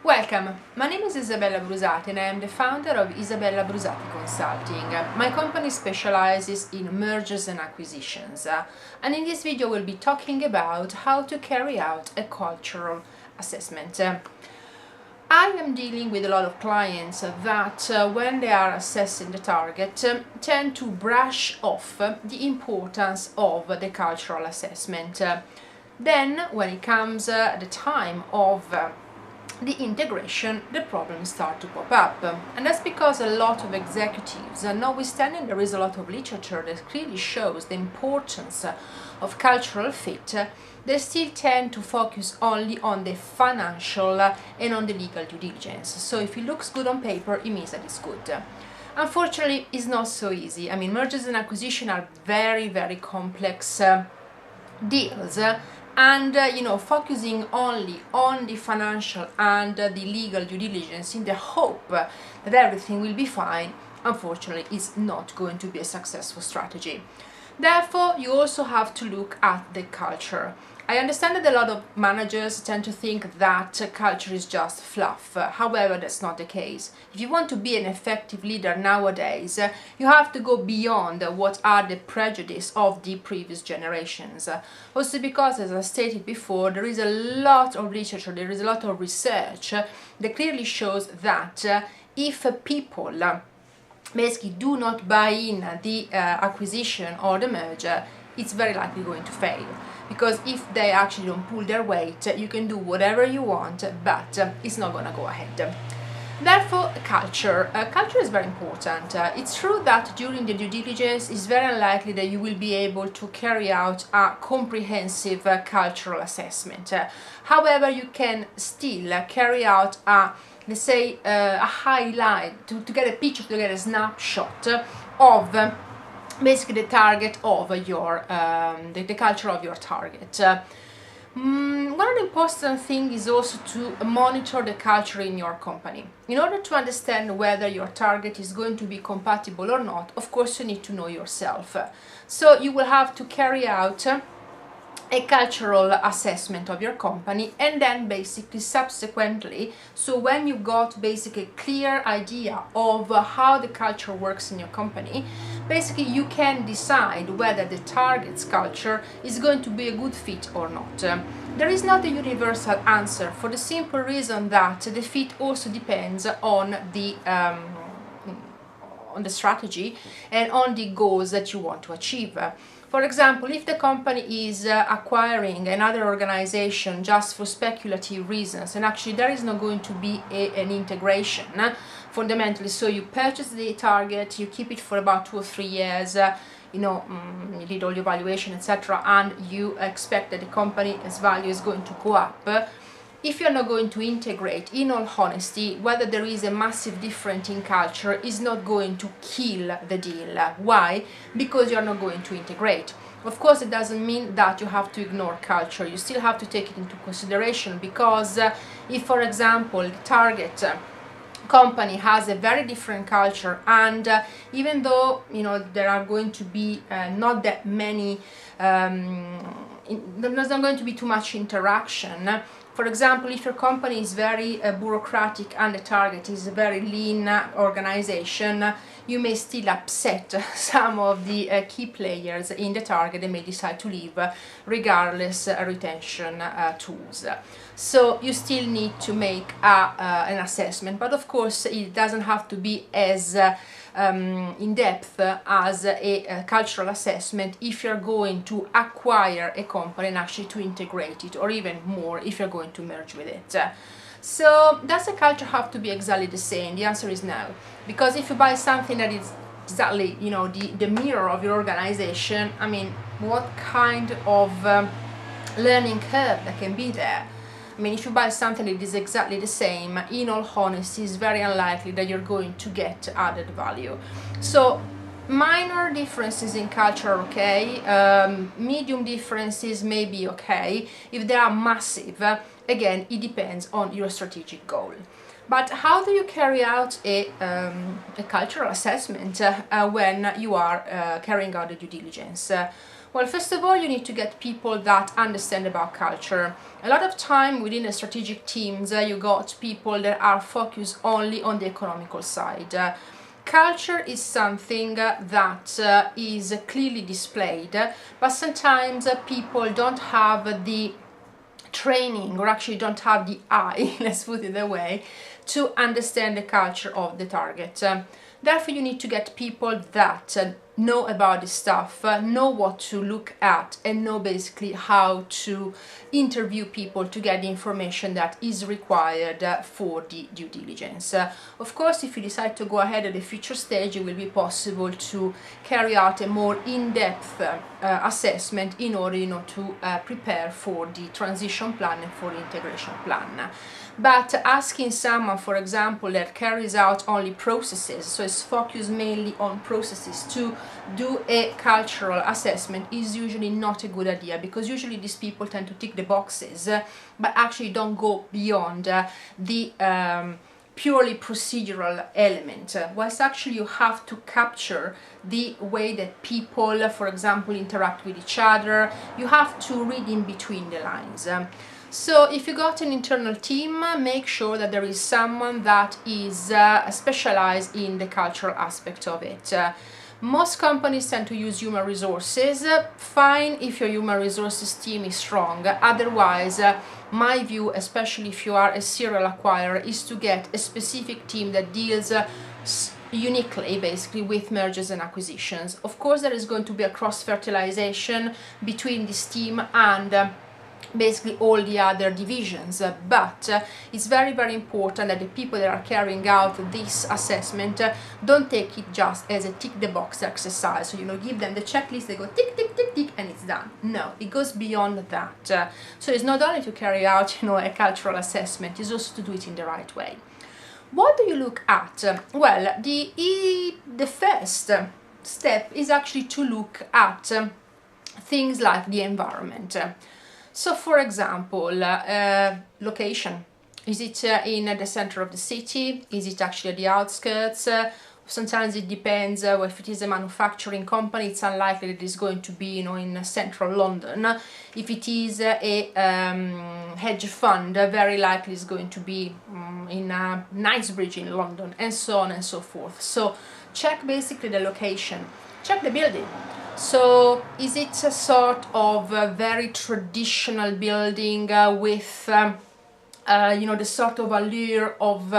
Welcome, my name is Isabella Brusati and I am the founder of Isabella Brusati Consulting. My company specializes in mergers and acquisitions, and in this video we'll be talking about how to carry out a cultural assessment. I am dealing with a lot of clients that when they are assessing the target tend to brush off the importance of the cultural assessment. Then when it comes the time of the integration, the problems start to pop up, and that's because a lot of executives, notwithstanding there is a lot of literature that clearly shows the importance of cultural fit, they still tend to focus only on the financial and on the legal due diligence. So if it looks good on paper, it means that it's good. Unfortunately, it's not so easy. I mean, mergers and acquisition are very complex deals, and focusing only on the financial and the legal due diligence in the hope that everything will be fine, unfortunately, is not going to be a successful strategy. Therefore, you also have to look at the culture. I understand that a lot of managers tend to think that culture is just fluff. However, that's not the case. If you want to be an effective leader nowadays, you have to go beyond what are the prejudices of the previous generations. Also because, as I stated before, there is a lot of literature, there is a lot of research that clearly shows that if people basically do not buy in the acquisition or the merger, it's very likely going to fail. Because if they actually don't pull their weight, you can do whatever you want, but it's not going to go ahead. Therefore, culture. Culture is very important. It's true that during the due diligence, it's very unlikely that you will be able to carry out a comprehensive cultural assessment. However, you can still carry out let's say a highlight, to get a picture, to get a snapshot of basically the target of your the culture of your target. One of the important things is also to monitor the culture in your company. In order to understand whether your target is going to be compatible or not, of course you need to know yourself. So you will have to carry out a cultural assessment of your company, and then basically subsequently, so when you got basically a clear idea of how the culture works in your company, basically you can decide whether the target's culture is going to be a good fit or not. There is not a universal answer, for the simple reason that the fit also depends on the strategy and on the goals that you want to achieve. For example, if the company is acquiring another organization just for speculative reasons, and actually there is not going to be an integration fundamentally, so you purchase the target, you keep it for about 2 or 3 years, you did all your valuation, etc., and you expect that the company's value is going to go up. If you're not going to integrate, in all honesty, whether there is a massive difference in culture is not going to kill the deal. Why? Because you're not going to integrate. Of course, it doesn't mean that you have to ignore culture. You still have to take it into consideration, because if, for example, the target company has a very different culture, and even though there are going to be not that many there's not going to be too much interaction. For example, if your company is very bureaucratic and the target is a very lean organization, you may still upset some of the key players in the target. They may decide to leave regardless retention tools. So you still need to make an assessment, but of course it doesn't have to be as in depth as a cultural assessment if you're going to acquire a company and actually to integrate it, or even more if you're going to merge with it. So does the culture have to be exactly the same? The answer is no, because if you buy something that is exactly the mirror of your organization, I mean, what kind of learning curve that can be there? I mean, if you buy something that is exactly the same, in all honesty, it's very unlikely that you're going to get added value. So minor differences in culture are okay, medium differences may be okay. If they are massive, again, it depends on your strategic goal. But how do you carry out a cultural assessment when you are carrying out the due diligence? Well, first of all, you need to get people that understand about culture. A lot of time within the strategic teams, you got people that are focused only on the economical side. Culture is something that is clearly displayed, but sometimes people don't have the training, or actually don't have the eye, let's put it that way, to understand the culture of the target. Therefore, you need to get people that know about this stuff, know what to look at, and know basically how to interview people to get the information that is required for the due diligence. Of course, if you decide to go ahead at a future stage, it will be possible to carry out a more in-depth assessment in order, to prepare for the transition plan and for the integration plan. But asking someone, for example, that carries out only processes, so is focused mainly on processes, to do a cultural assessment is usually not a good idea, because usually these people tend to tick the boxes but actually don't go beyond the purely procedural element, whilst actually you have to capture the way that people, for example, interact with each other. You have to read in between the lines. So if you got an internal team, make sure that there is someone that is specialized in the cultural aspect of it. Most companies tend to use human resources. Fine if your human resources team is strong. Otherwise, my view, especially if you are a serial acquirer, is to get a specific team that deals uniquely basically with mergers and acquisitions. Of course, there is going to be a cross-fertilization between this team and basically all the other divisions, but it's very, very important that the people that are carrying out this assessment don't take it just as a tick the box exercise. So give them the checklist, they go tick tick tick tick and it's done. No, it goes beyond that. So it's not only to carry out a cultural assessment, it's also to do it in the right way. What do you look at? Well, the first step is actually to look at things like the environment. So, for example, location. Is it in the center of the city? Is it actually at the outskirts? Sometimes it depends. If it is a manufacturing company, it's unlikely that it's going to be, in central London. If it is a hedge fund, very likely it's going to be in Knightsbridge in London, and so on and so forth. So, check basically the location. Check the building. So is it a sort of a very traditional building with the sort of allure of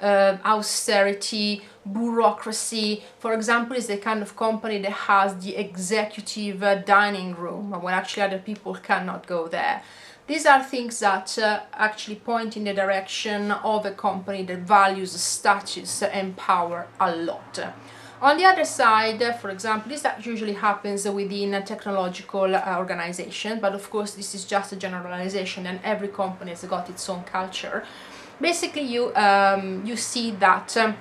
austerity, bureaucracy? For example, is the kind of company that has the executive dining room when actually other people cannot go there. These are things that actually point in the direction of a company that values status and power a lot. On the other side, for example, this usually happens within a technological organization, but of course this is just a generalization and every company has got its own culture. Basically, you see that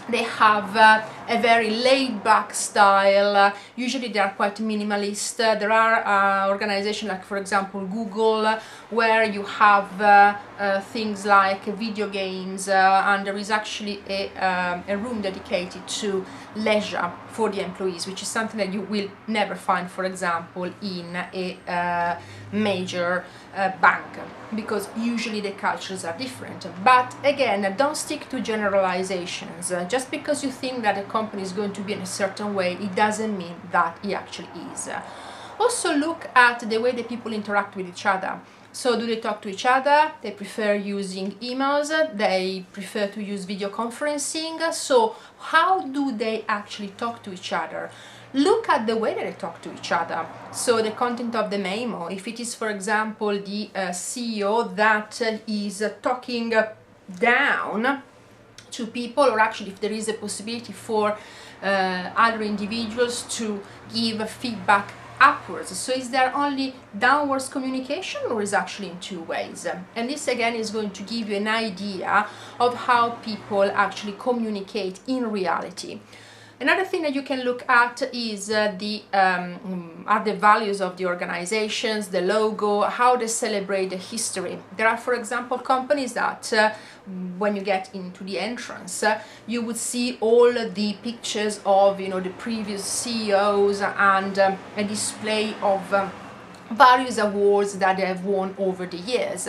they have a very laid-back style. Usually they are quite minimalist. There are organizations like, for example, Google, where you have things like video games, and there is actually a room dedicated to leisure for the employees, which is something that you will never find, for example, in a major bank, because usually the cultures are different. But again, don't stick to generalizations. Just because you think that a company is going to be in a certain way, it doesn't mean that it actually is. Also look at the way the people interact with each other. So do they talk to each other? They prefer using emails, they prefer to use video conferencing. So how do they actually talk to each other? Look at the way that they talk to each other. So the content of the memo, if it is, for example, the CEO that is talking down to people, or actually if there is a possibility for other individuals to give feedback upwards. So is there only downwards communication, or is actually in two ways? And this again is going to give you an idea of how people actually communicate in reality. Another thing that you can look at is are the values of the organizations, the logo, how they celebrate the history. There are, for example, companies that when you get into the entrance, you would see all the pictures of, you know, the previous CEOs and a display of various awards that they have won over the years.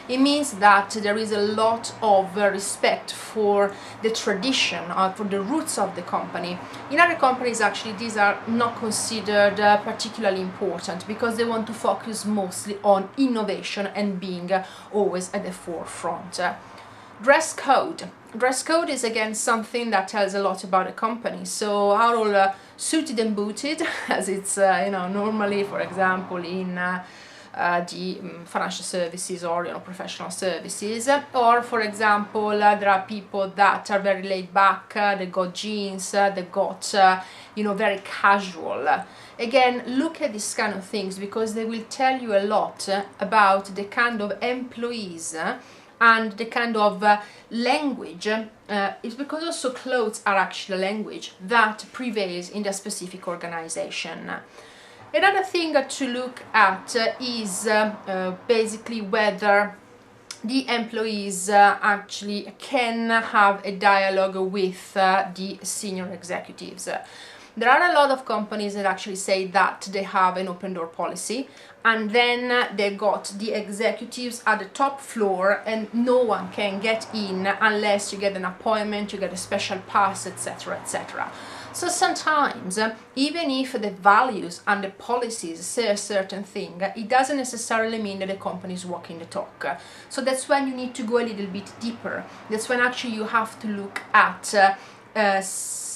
It means that there is a lot of respect for the tradition or for the roots of the company. In other companies, actually, these are not considered particularly important because they want to focus mostly on innovation and being always at the forefront. Dress code. Dress code is again something that tells a lot about a company. So are all suited and booted, as it's you know, normally, for example, in the financial services or, you know, professional services, or for example there are people that are very laid back, they got jeans, they got you know, very casual. Again, look at these kind of things because they will tell you a lot about the kind of employees and the kind of language. It's because also clothes are actually a language that prevails in the specific organization. Another thing to look at is basically whether the employees actually can have a dialogue with the senior executives. There are a lot of companies that actually say that they have an open door policy, and then they got the executives at the top floor and no one can get in unless you get an appointment, you get a special pass, etc., etc. So sometimes, even if the values and the policies say a certain thing, it doesn't necessarily mean that the company is walking the talk. So that's when you need to go a little bit deeper. That's when actually you have to look at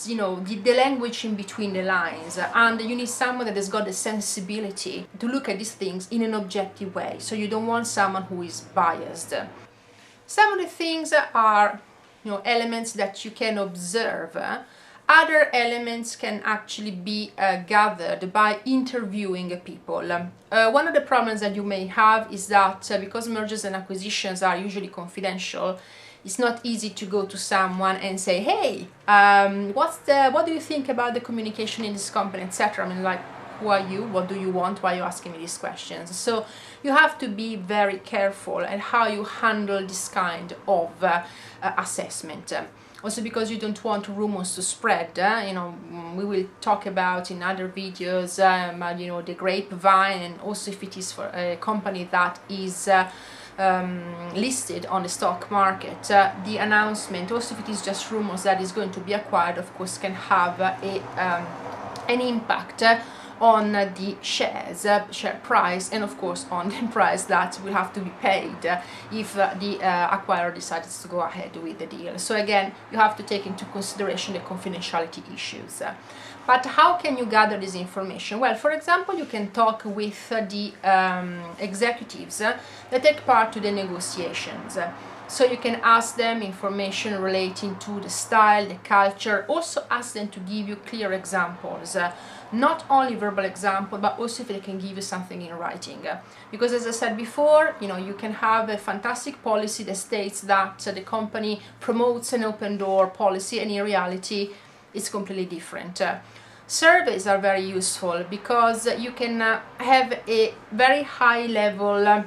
you know, the language in between the lines, and you need someone that has got the sensibility to look at these things in an objective way. So you don't want someone who is biased. Some of the things are, you know, elements that you can observe. Other elements can actually be gathered by interviewing people. One of the problems that you may have is that because mergers and acquisitions are usually confidential, it's not easy to go to someone and say, hey, what do you think about the communication in this company, etc. I mean, like, who are you? What do you want? Why are you asking me these questions? So you have to be very careful at how you handle this kind of assessment. Also because you don't want rumors to spread. You know, we will talk about in other videos, you know, the grapevine, and also if it is for a company that is listed on the stock market, the announcement, also if it is just rumors that is going to be acquired, of course, can have an impact on the share price, and of course on the price that will have to be paid if the acquirer decides to go ahead with the deal. So again, you have to take into consideration the confidentiality issues. But how can you gather this information? Well, for example, you can talk with the executives that take part to the negotiations. So you can ask them information relating to the style, the culture. Also ask them to give you clear examples, not only verbal example, but also if they can give you something in writing. Because as I said before, you know, you can have a fantastic policy that states that the company promotes an open door policy, and in reality it's completely different. Surveys are very useful because you can have a very high level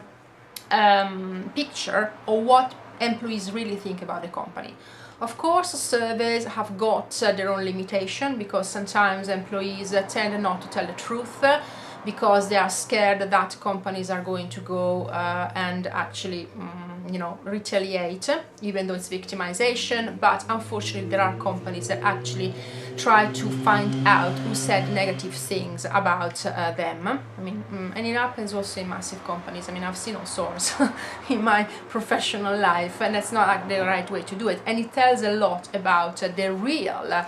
picture of what employees really think about the company. Of course, surveys have got their own limitation because sometimes employees tend not to tell the truth because they are scared that companies are going to go and actually you know, retaliate, even though it's victimization. But unfortunately there are companies that actually try to find out who said negative things about them. I mean, and it happens also in massive companies. I mean, I've seen all sorts in my professional life, and that's not the right way to do it, and it tells a lot about the real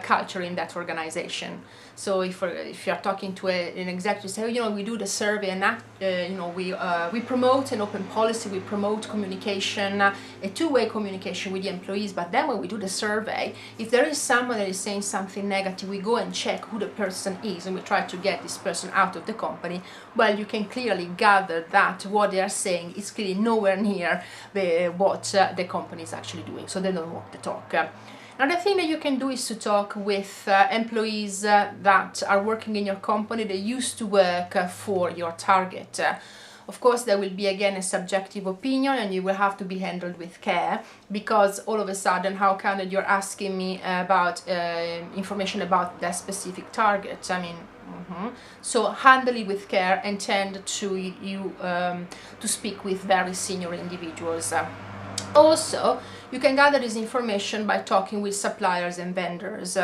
culture in that organization. So if you're talking to an executive, say, oh, you know, we do the survey and you know, we promote an open policy, we promote communication, a two-way communication with the employees. But then when we do the survey, if there is someone that is saying something negative, we go and check who the person is, and we try to get this person out of the company. Well, you can clearly gather that what they are saying is clearly nowhere near what the company is actually doing. So they don't walk the talk. Another thing that you can do is to talk with employees that are working in your company that used to work for your target. Of course, there will be again a subjective opinion and you will have to be handled with care, because all of a sudden, how come that you're asking me about information about that specific target? I mean, so handle it with care and tend to speak with very senior individuals. Also, you can gather this information by talking with suppliers and vendors,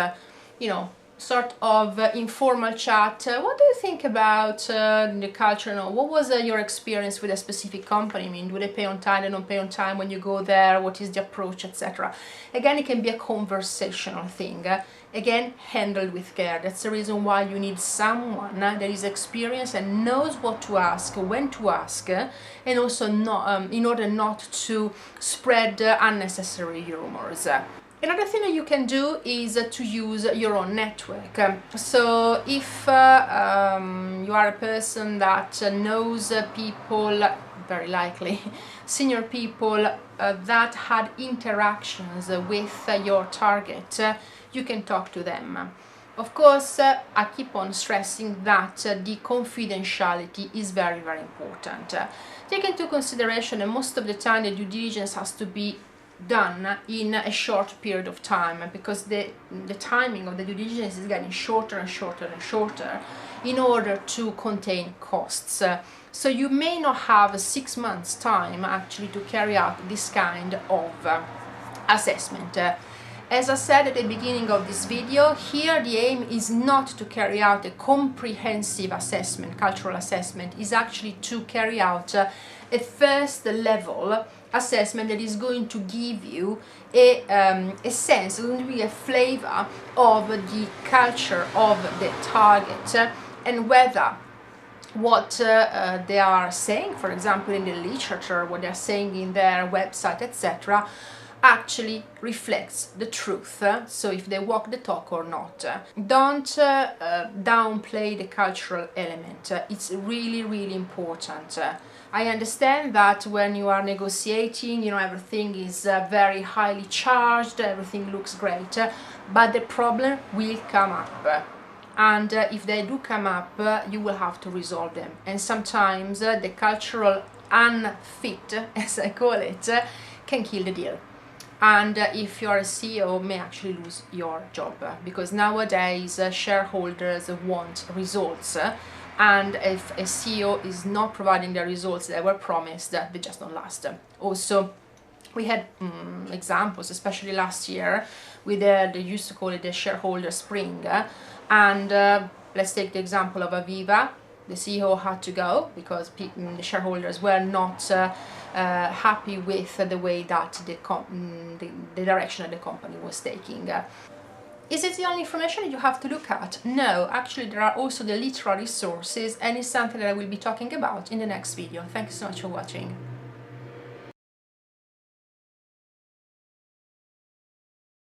you know, sort of informal chat. What do you think about the culture? You know, what was your experience with a specific company? I mean, do they pay on time, they don't pay on time when you go there? What is the approach, etc.? Again, it can be a conversational thing. Again, handled with care. That's the reason why you need someone that is experienced and knows what to ask, when to ask, and also not, in order not to spread unnecessary rumors. Another thing that you can do is to use your own network. So if you are a person that knows people, very likely senior people that had interactions with your target, you can talk to them. Of course, I keep on stressing that the confidentiality is very, very important. Take into consideration that most of the time the due diligence has to be done in a short period of time, because the timing of the due diligence is getting shorter and shorter and shorter in order to contain costs. So you may not have 6 months time actually to carry out this kind of assessment. As I said at the beginning of this video, here the aim is not to carry out a comprehensive assessment, cultural assessment, is actually to carry out a first level assessment that is going to give you a sense, going to be a flavor of the culture of the target and whether what they are saying, for example in the literature, what they are saying in their website, etc., actually reflects the truth, so if they walk the talk or not. Don't downplay the cultural element. It's really, really important. I understand that when you are negotiating, you know, everything is very highly charged, everything looks great, but the problem will come up. And if they do come up, you will have to resolve them. And sometimes the cultural unfit, as I call it, can kill the deal. And if you're a CEO, may actually lose your job, because nowadays shareholders want results, and if a CEO is not providing the results that were promised, they just don't last. Also, we had examples, especially last year, with they used to call it the shareholder spring, and let's take the example of Aviva. The CEO had to go because the shareholders were not happy with the way that the direction that the company was taking. Is it the only information you have to look at? No, actually there are also the literary sources, and it's something that I will be talking about in the next video. Thank you so much for watching.